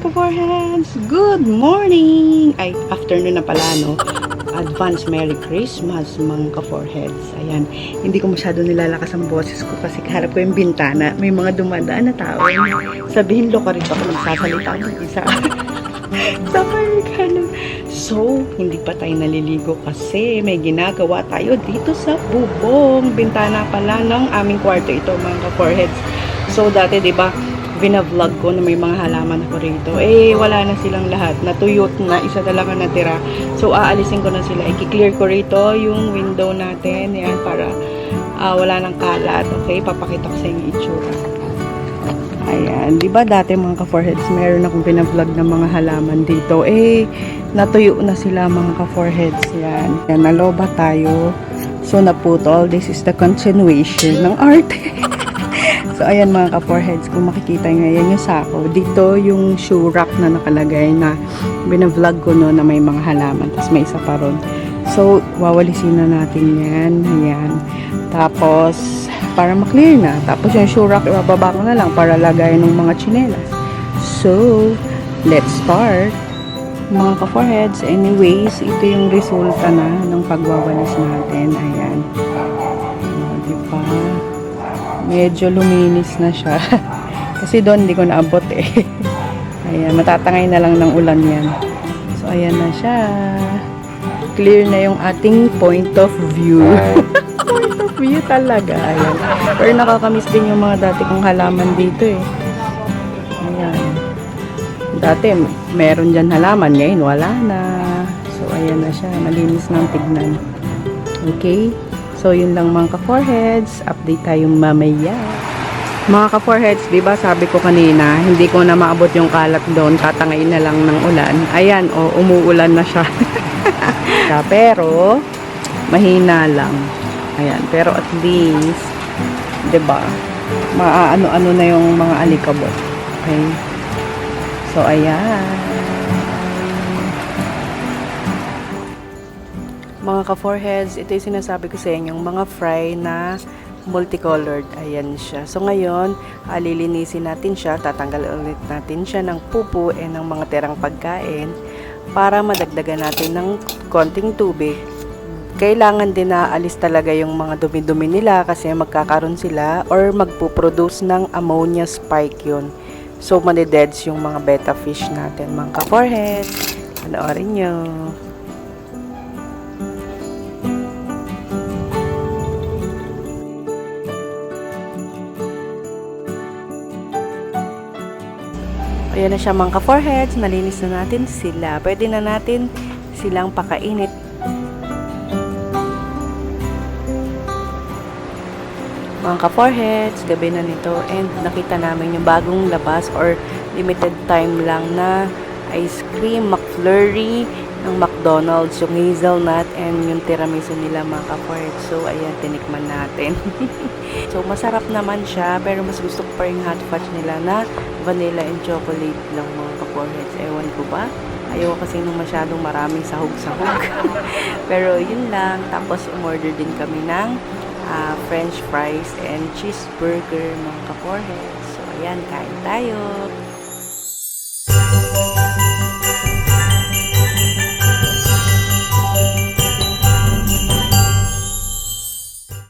ka-foreheads! Good morning! Ay, afternoon na pala, no? Advance Merry Christmas, mga ka-foreheads. Ayan, hindi ko masyado nilalakas ang boses ko kasi kaharap ko yung bintana. May mga dumadaan na tao. Sabihin, loka rin ako magsasalita ng isa. Sabay ka na. So, hindi pa tayo naliligo kasi may ginagawa tayo dito sa bubong. Bintana pala ng aming kwarto ito, mga ka-foreheads. So, dati, di ba, binavlog ko na may mga halaman ako rito. Eh, wala na silang lahat. Natuyot na. Isa talaga natira. So, aalisin ko na sila. I-clear ko rito yung window natin. Yan, para wala nang kalat. Okay? Papakita ko sa inyo itsura. Ayan. Diba dati mga ka-foreheads, meron akong binavlog ng mga halaman dito. Eh, natuyo na sila mga ka-foreheads. Yan. Yan, naloba tayo. So, naputol. This is the continuation ng art. So, ayan mga ka-foreheads, kung makikita nyo, ayan yung sako. Dito yung shoe rack na nakalagay na binavlog ko no na may mga halaman. Tapos may isa pa ron. So, wawalisin na natin yan. Ayan. Tapos, para maklear na. Tapos yung shoe rack, ibababa ko na lang para lagay ng mga tsinelas. So, let's start. Mga ka-foreheads, anyways, ito yung resulta na ng pagwawalis natin. Ayan. Diba? Medyo luminis na siya. Kasi doon hindi ko naabot eh. Ayan, matatangay na lang ng ulan yan. So, ayan na siya. Clear na yung ating point of view. Point of view talaga. Ayan. Pero nakakamiss din yung mga dati kong halaman dito eh. Ayan. Dati, meron dyan halaman. Ngayon, wala na. So, ayan na siya. Malinis ng tignan. Okay? So, yun lang mga ka-foreheads. Update tayo mamaya. Mga ka-foreheads, diba sabi ko kanina, hindi ko na maabot yung kalat doon. Tatangay na lang ng ulan. Ayan, umuulan na siya. Pero, mahina lang. Ayan, pero at least, diba, maaano-ano na yung mga alikabok. Okay? So, ayan. Mga ka-foreheads, ito yung sinasabi ko sa inyong mga fry na multicolored. Ayan siya. So ngayon, lilinisin natin siya. Tatanggal ulit natin siya ng pupo and ng mga terang pagkain para madagdagan natin ng konting tubig. Kailangan din na alis talaga yung mga dumi-dumi nila kasi magkakaroon sila or magpuproduce ng ammonia spike yun. So, madededs yung mga betta fish natin, mga ka-foreheads. Panoorin nyo. Ayan na siya mga ka-foreheads. Nalinis na natin sila. Pwede na natin silang pakainit. Mga ka-foreheads, gabi na nito. And nakita namin yung bagong labas or limited time lang na ice cream, McFlurry ng McDonald's, yung hazelnut and yung tiramisu nila mga ka-foreheads. So, ayan, tinikman natin. So, masarap naman siya, pero mas gusto ko pa yung hot fudge nila na vanilla and chocolate lang mga ka-foreheads. Ewan ko ba? Ayaw kasi nung masyadong maraming sahog-sahog. Pero yun lang. Tapos, umorder din kami ng french fries and cheeseburger mga ka-foreheads. So, ayan, kain tayo.